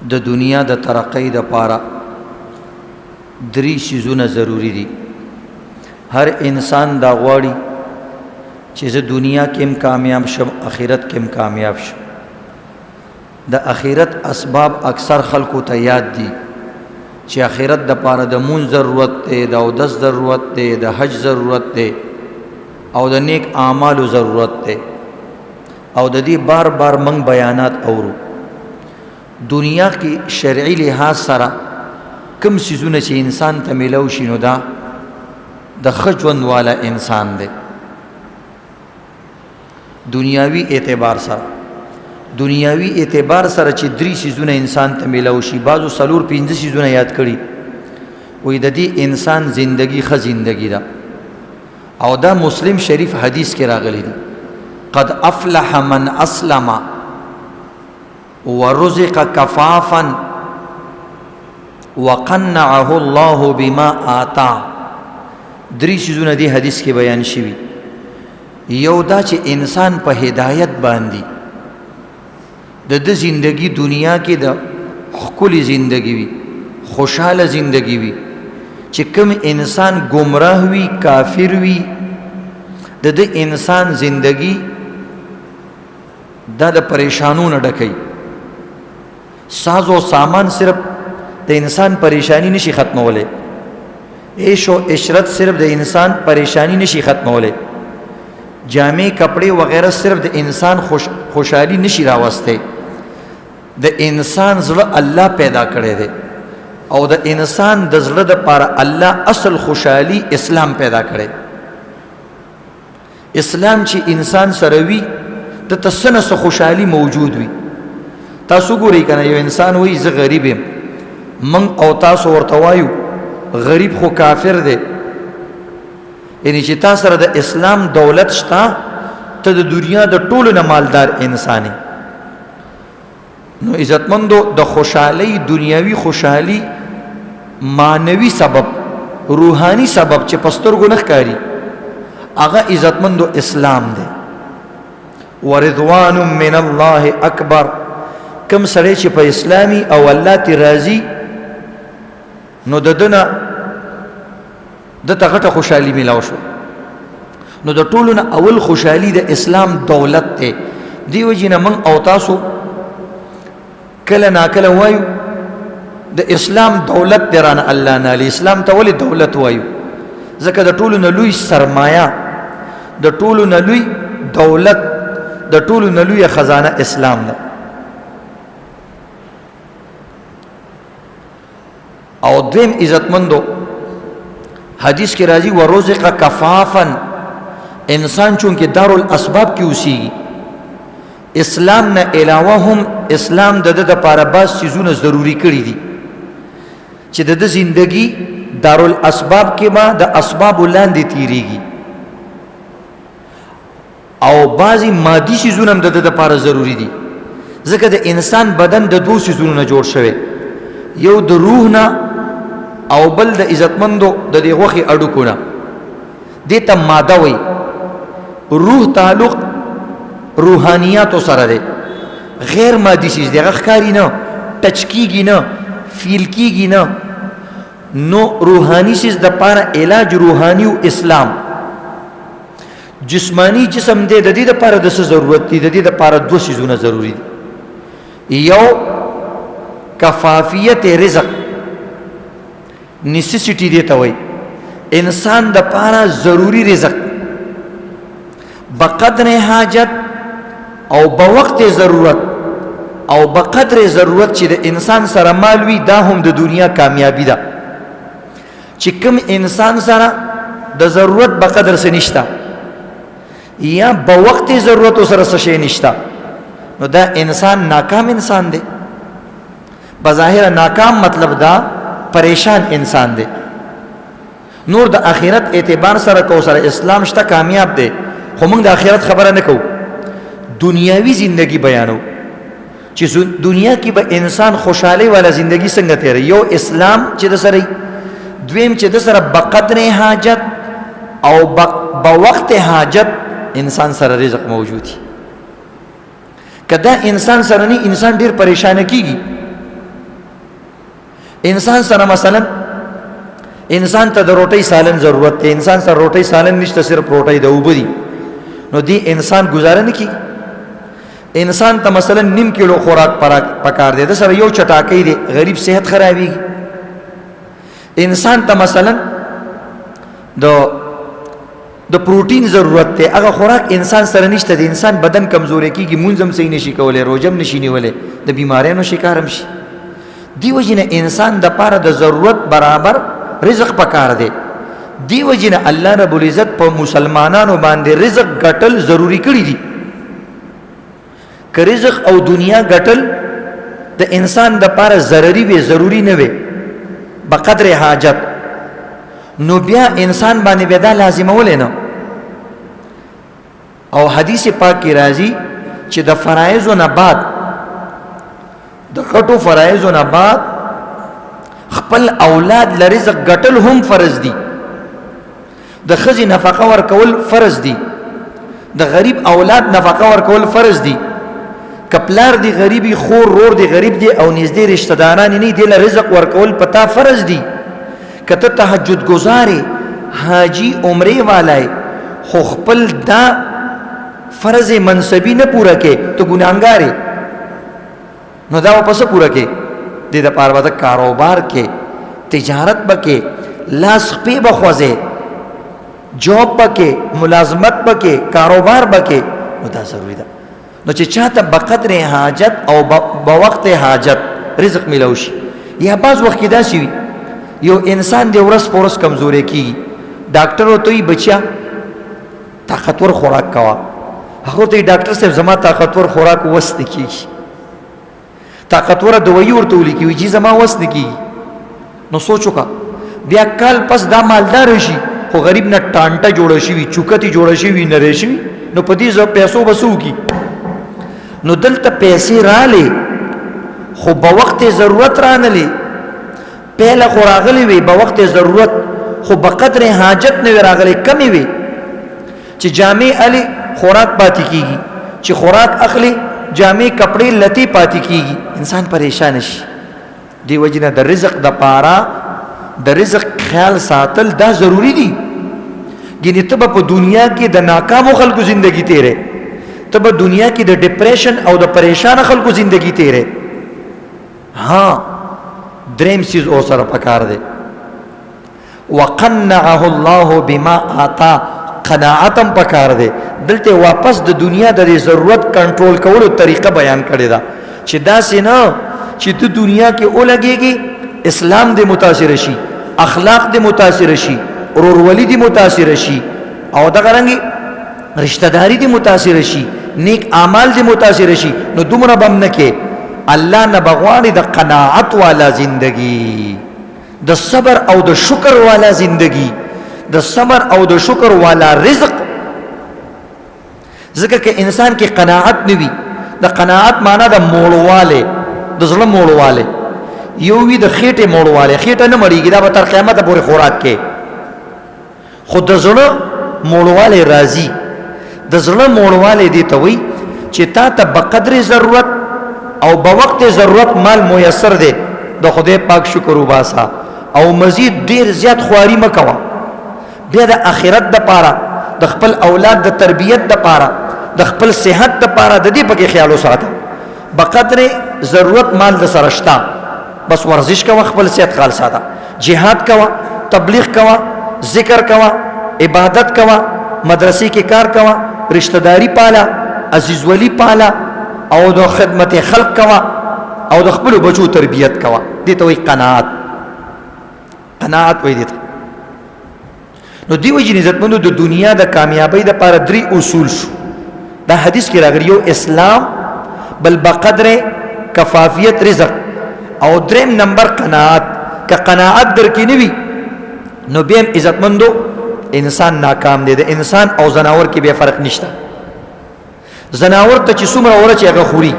د دنیا د ترقی د پاره درې شیزونه ضروری دي. هر انسان دا غواړي چې زه دنیا کې هم کامیاب شم، آخرت کې هم کامیاب شم. د آخرت اسباب اکثر خلکو ته یاد دي چې آخرت د پاره د مون ضرورت دی، د اودس ضرورت دی، د حج ضرورت دی او د نیک اعمالو ضرورت دی، او د دې بار بار منگ بیانات اورو. دنیا کې شرعي لحاظ سره کم سیزونه چې انسان ته ملو شي نو دا د ښه ژوند والا انسان دی. دنیاوي اعتبار سره چې درې سیزونه انسان ته ملو شي، بعضو څلور پنځه سیزونه یاد کړي، وایي د دې انسان زندگی ښه زندگی ده. او دا مسلم شریف حدیث کې راغلی دی، قد افلح من اسلم ورزق کفافا وقنعه الله بما آتا. درې سیزونه دی حدیث کې بیان شوي. یو دا چې انسان په هدایت باندې د د زندگی دنیا کې د ښکلې زندگی وي، خوشحاله زندگی وي. چې کوم انسان گمراه وي، کافر وي، د انسان زندگی دا د پریشانونو ډکوي. ساز و سامان صرف د انسان پریشانی نشي ختمولی، عیش و عشرت صرف د انسان پریشانی نشي ختمولی، جامع کپڑے وغیرہ صرف د انسان خوشحالی نشي راوسته. د انسان زړه الله پیدا کړی دی او د انسان د زړه د پاره الله اصل خوشحالی اسلام پیدا کړی. اسلام چې انسان سره وي د تسنه سره خوشحالی موجود وي. تاسو ګورئ کنه یو انسان وایي زه غریب یم، من او تاسو ورته وایو غریب خو کافر دی، یعنی چې تاسو سره د اسلام دولت شته، ته د دنیا د ټولو نه مالدار انسانی. نو عزتمندو د خوشحالی دنیاوی خوشحالی معنوي سبب، روحانی سبب چې پسترګو نه ښکاري، هغه عزتمندو اسلام دی. ورضوان من الله اکبر. کم سړی چې په اسلامي او الله تی راضي نو ددنه دته غټه خوشحالي میلاو شو. نو د ټولو نه اول خوشحالي د اسلام دولت دی. دیو جنه من او تاسو کله ناکله وایو د اسلام دولت درانه الله نه علی اسلام ته ولې دولت وایو؟ ځکه د ټولو نه لوی سرمایه، د ټولو نه لوی دولت، د ټولو نه لوی خزانه اسلام ده. او دویم عزتمندو حدیث کې راځي ورزق کفافا. انسان چونکه دارالاسباب کې اوسېږي، اسلام نه علاوه هم اسلام د د لپاره بعض چیزونه ضروری کړي دي چې د زندگی دارالاسباب کې ما د اسباب لاندې تیریږي، او بعضی مادي چیزونه هم د لپاره ضروری دي. ځکه د انسان بدن د دوه چیزونو نه جوړ شوی، یو د روح نه او بل د عزتمندو د دې غوښې اډوکو نه. دې ته ماده وایي. روح تعلق روحانیاتو سره دی، غیر مادي چیز دی، هغه ښکاري نه، ټچ کیږي نه، فیل کیږي نه. نو روحانی چیز د پاره علاج روحانی او اسلام. جسمانی جسم دی د دې لپاره د څه ضرورت دی؟ د دې لپاره دوه چیزونه ضروری دي. یو کفافیت رزق، نیسیسیټی دی ته وایي، انسان د پاره ضروری رزق بقدر حاجت او بوقت ضرورت او بقدر ضرورت چې د انسان سره مال وي، دا هم د دنیا کامیابی ده. چې کوم انسان سره د ضرورت بقدر څه نشته یا بوقت ضرورت سره څه شی نشته، نو دا انسان ناکام انسان دی. بظاهر ناکام مطلب دا پریشان انسان دی. نور د آخرت اعتبار سره کو سره اسلام شته کامیاب دی، خو موږ د آخرت خبره نه کوو، دنیاوی زندگی بیانو چې دنیا کې به انسان خوشحالی والا زندگی څنګه تیری. یو اسلام چې د سره، دویم چې د سره بقدر حاجت او بوقت حاجت انسان سره رزق موجودی. کدا انسان سره نه انسان ډیر پریشان کیږي. انسان سره مثلا انسان ته د روټۍ سالن ضرورت دی، انسان سره روټۍ سالن نشته، صرف روټۍ د اوبه دي، نو دی انسان گزاره نه کی. انسان ته مثلا نیم کیلو خوراک پکار دی، د سره یو چټاکۍ دی، غریب صحت خرابېږي. انسان ته مثلا د پروټین ضرورت دی، هغه خوراک انسان سره نشته دی، انسان بدن کمزوري کیږي، مونځ هم صحیح نشي کولی، روژه هم نشي نیولی، د بیماریانو شکار هم شي. دی وجې نه انسان د پاره د ضرورت برابر رزق پکار دی. دی وجې نه الله رب العزت په مسلمانانو باندې رزق ګټل ضروری کړی دي. که رزق او دنیا ګټل د انسان د پاره ضروري وي، ضروری نه وي، بقدر حاجت، نو بیا انسان باندې بیا دا لازمول نه. او حدیث پاک کی راځي چې د فرایض نه بعد، د غټو فرایض نه بعد خپل اولاد لرزق ګټل هم فرض دي. د ښځې نفقه ورکول فرض دي، د غریب اولاد نفقه ورکول فرض دي. کپلار دی غریبی، خور رور دی غریب دی، او نږدې رشتہ داران نه دی، له رزق ورکول پتا فرض دي. کته تهجد گزارې، حاجی عمره والای، خو خپل دا فرض منصبی نه پورا کې ته ګناهګارې، نو دا واپس پورا کې دې د پاره د کاروبار کې، تجارت بکې، لاس په بخوځه، جاب بکې، ملازمت بکې، کاروبار بکې، نو دا ضروری ده. نو چې چاته بقدر حاجت او بوقت حاجت رزق ملو شي. یا بعض وخت کې داسې وي یو انسان دی ورځ په ورځ کمزوری کیږي، ډاکټر ورته وایي بچیا طاقتور خوراک کوه، هغه ته ډاکټر صاحب زما طاقتور خوراک وس نه کیږي، طاقتور دوایي ورته ولیکي، وایي چې زما وس نه کیږي. نو سوچ وکړه، بیا کال پس دا مالدار شي خو غریب نه ټانټه جوړه شي، چوکتی جوړه شي، نری شي، نو په دې پیسو بسو کی. نو دلته پیسې رااله خو په وخت ضرورت رانلې، پهله خو راغلی وي په وخت ضرورت، خو په قدر حاجت نه راغلی، کمی وي. چې جامې علي خوراک پاتې کیږي، چې خوراک اخلي جامې کپڑے لتی پاتې کیږي، انسان پریشان شي. دی وجنه د رزق د پاره د رزق خیال ساتل دا ضروری دي. ګینه ته په دنیا کې د ناکامو خلکو ژوندۍ تیرې، ته په دنیا کې د ډیپریشن او د پریشان خلکو ژوندۍ تیرې. ها دریم سیز او سره پکار دی، وقنعه الله بما آتا، قناعتم پکار دی. دلته واپس د دنیا د ضرورت کنټرول کولو طریقه بیان کړی دا، چې دا سينه چې د دنیا کې اولګيږي، اسلام دې متاثر شي، اخلاق دې متاثر شي، ورورولي دې متاثر شي، او دا غرانګي رشتہ داری دې متاثر شي، نیک اعمال دې متاثر شي. نو دومره بم نه کې الله نه بغواړي د قناعت والا زندگی، د صبر او د شکر والا زندگی، د صبر او د شکر والا رزق. ځکه چې انسان کې قناعت نوي، د قناعت معنا د موړواله، د زړه موړواله، یو وی د خېټه موړواله، خېټه نه مړیږي، دا به تر قیامت پورې خوراک کې. خود د زړه موړواله راضي، د زړه موړواله دي ته وي چې تا ته بقدر ضرورت او بوقت ضرورت مال میسر دی، د خدای پاک شکر وباسا، او مزید ډیر زیات خواري مکوا. بیا د آخرت د پاره، د خپل اولاد د تربیت د پاره، د خپل صحت د پاره د دې پکې خیال وساته. بقدر ضرورت مال د سرشتا، بس ورزش کوا، خپل صحت خیال ساته، جهاد کوا، تبلیغ کوا، ذکر کوا، عبادت کوا، مدرسې کې کار کوا، رشتہ داری پالا، عزیز ولی پالا، او د خدمت خلق کوا، او د خپل بچو تربیت کوا. دې ته وایي قناعت. قناعت وایي دې ته. نو دی وجه عزتمندو د دنیا د کامیابی د پاره درې اصول شو. دا حدیث کې راغلی، یو اسلام، بل بقدر کفافیت رزق، او دریم نمبر قناعت. که قناعت در کې نوي نو بیا عزتمندو انسان ناکام دی. د انسان او زناور کې به فرق نشته. زناور ته چې څومره ورچ هغه خوري،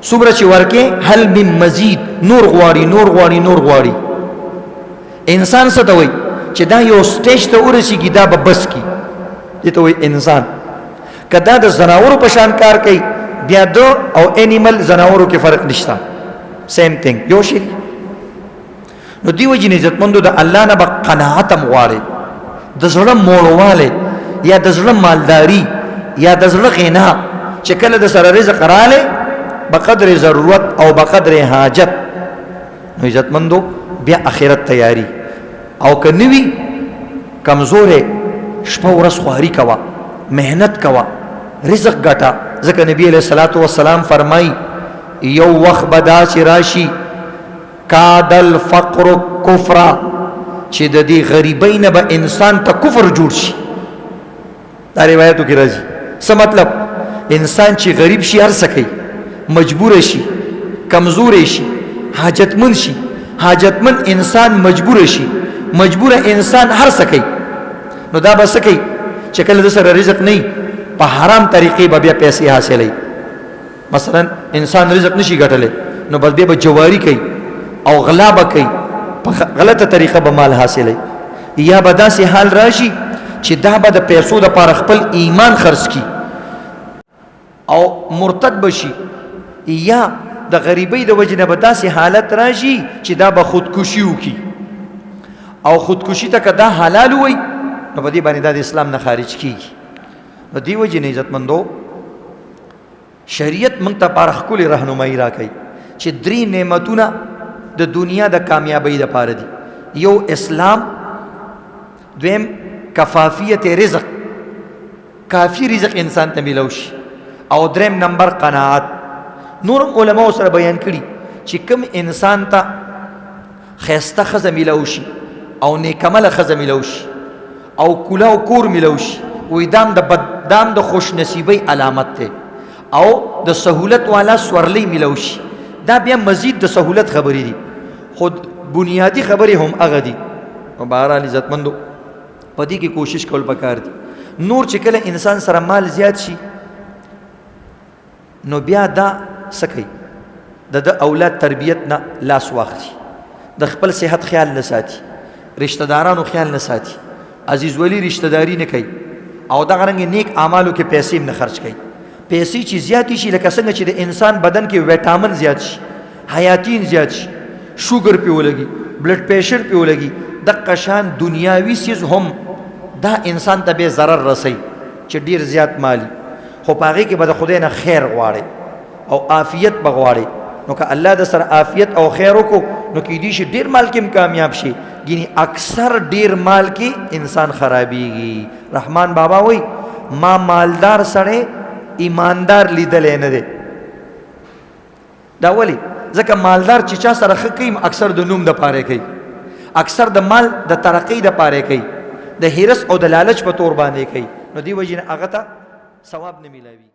څومره چې ورکه هل من مزید، نور غواړي، نور غواړي، نور غواړي. انسان څه ته وایي چې دا یو سټیج ته ورسیږي، دا به بس کی، دې ته وایي انسان. کدا د زناورو په شان کار کوي، بیا دو او انیمل زناورو کې فرق نشته، سیم تھنگ، یو شی. نو دی وجې عزتمندو د الله نه به قناعت هم غواړي، د زړه موړوالی یا د زړه مالداري یا د زړه غنا چې کله د سره رزق رالی بقدر ضرورت او بقدر حاجت. نو عزتمندو بیا آخرت تیاری او که نوی کمزوره شپه ورځ خواري کوه، محنت کوه، رزق ګټه. ځکه نبی علیہ الصلوۃ والسلام فرمای یو وخت به داسې راشي کاد الفقر کفر چې د دې غریبۍ نه به انسان ته کفر جوړ شي. دا روایتو کې راځي. څه مطلب؟ انسان چې غریب شي هر څه کوي، مجبور شي، کمزور شي، حاجتمند شي. حاجتمند انسان مجبور شي، مجبور انسان هر څه کوي. نو دا به څه کوي چې کله د سره رزق نه په حرام طریقې به بیا پیسې حاصلوي. مثلا انسان رزق نشي ګټلی نو بس بیا به جواری کوي او غلا به کوي، په غلطه طریقه به مال حاصلوي. یا به داسې حال راشي چې دا به د پیسو دپاره خپل ایمان خرڅ کړي او مرتد بشي. یا د غریبۍ د وجې نه به داسې حالت راشي چې دا به خودکشي وکړي او خودکشي ته که دا حلال وي نو په دې باندې دا د اسلام نه خارج کیږي. نو دې وجې نه عزتمندو شریعت موږ ته پاره ښکلې رهنمایي راکوي چې درې نعمتونه د دنیا د کامیابۍ دپاره دي. یو اسلام، دویم کفافیت رزق، کافی رزق انسان ته میلو شي، او دریم نمبر قناعت. نورم علماء سره بیان کړي چې کوم انسان ته ښایسته ښځه میلو شي او نیکعمله ښځه میلو شي او کوله او کور میلو شي، وایي دام د خوش نصیبۍ علامت دی. او د سهولت والا سورلی میلو شي، دا بیا مزید د سهولت خبرې دي، خود بنیادی خبرې هم هغه دي. او بهرحال عزتمندو په دې کې کوشش کول پکار دي. نور چې کله انسان سره مال زیات شي نو بیا دا څه کوي؟ د اولاد تربیت نه لاس واخلي، د خپل صحت خیال نه ساتي، رشتہ دارانو خیال نه ساتي، عزیز ولی رشتہ داری نه کوي او دغه رنګ نیک اعمالو کې پیسې نه خرج کوي. پیسې چې زیاتې شي لکه څنګه چې د انسان بدن کې ویټامین زیات شي، حیاتین زیات شي، شوګر پې ولګي، بلډ پریشر پې ولګي، دغه شان دنیاوي څیز هم دا انسان ته به ضرر رسي چې ډیر زیات مالی. خو په هغې کې به د خدای نه خیر غواړي او عافیت به غواړي. نو که الله د سره عافیت او خیر وکړو نو کیدای شي ډیر مال کې هم کامیاب شي. ګینې اکثر ډیر مال کې انسان خرابېږي. رحمان بابا وایي ما مالدار سړی ایماندار لیدلی نه دی. دا ولې؟ ځکه مالدار چې چا سره ښه کوي اکثر د نوم دپاره کوي، اکثر د مال د ترقۍ دپاره کوي، د حرص او د لالچ په تور باندې کوي. نو دې وجې نه هغه ته ثواب نه میلاوي.